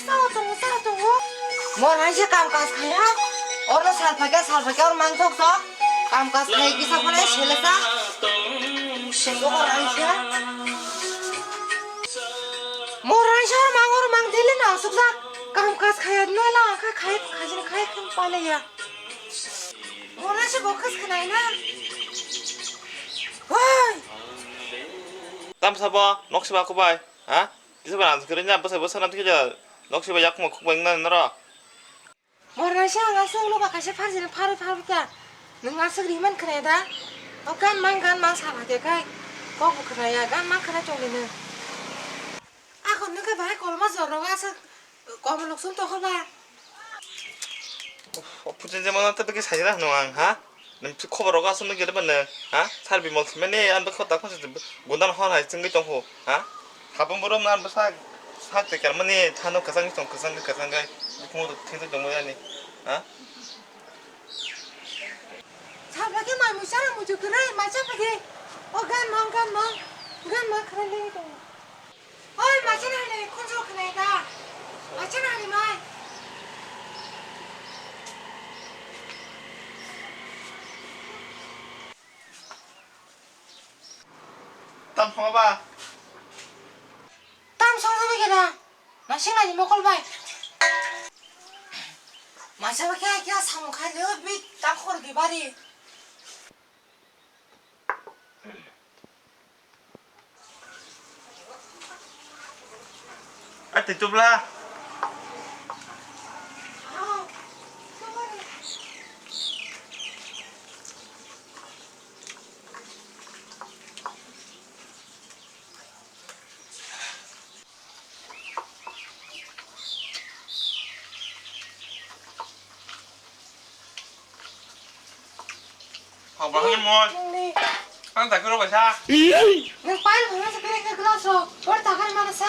싸워 tung 뭘 한시 감가스 가야 얼른 살파게 얼른 망석서 감가스 가야 기사 보내 실내사 이거 한시야 뭘 한시 얼른 망 들리나 숙사 감가스 가야 너라 가지는 큰 빨래야 뭘 한시 먹어스 그나이나 땀 사봐 넋이 바꿔 봐 아? 이서번 안 그러냐 벌써 사람 특이자 넋이 봐 약국 먹고 맥나는 너라 뭐라시 안가서 너 바카시 파지는 파르게 능가서 그리만 그래다 간만 사바게 가이 거고 그래야 간만 그래 쪽리는 아 건너 그 바이 걸마 저러가서 거물 녹슨 또 해봐 부진제만한테 그렇게 사진아 노앙 하? 님 코버로 가서 는 게르면은 아? 살비 먹으면 네 안도 컸다 콘서트 못한 하나 있은 거 좀 하? 답은 물으면 난 사때 결만이 타노 가상이 좀 가상가 부모도 텐션 좀 뭐야니 아? 사바게 말 무시하는 무주 그래 마찬가지 간만 그런 데도 어이 마찬가지 콘서 그래다 마찬가지 말 땀 봐봐 땀 성성하게라 나 시간이 먹을 바이 마찬가지 기아 사무 갈려 밑땅 코르기 바리 아 뒤쪽라 뭐 하긴 뭐 하나 다 끌어봐 자 내가 빨리 보면서 그래 그래서 뭘 다 가는 말았어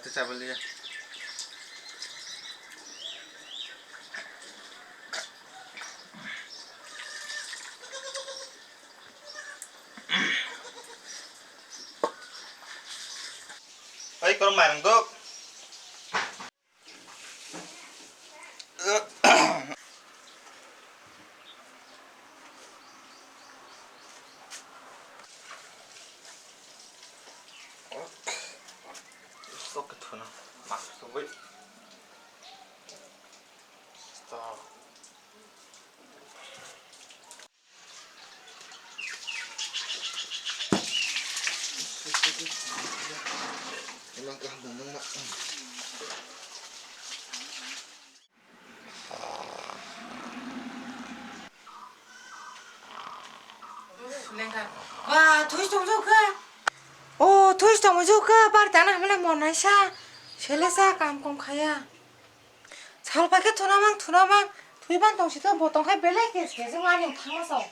또 잡을래 아이 그럼 많은 거 썩게 터나 막 썩을 스톱 이만큼 한번 넣나 와 도시 좀 좋까 오 도시 좀 좋까 빨리 다나 하면 뭐 나샤 셀레사 감공 가야 살밖에 투나망 두이반 동시도 보통 해 별내게 계속 많이 타면서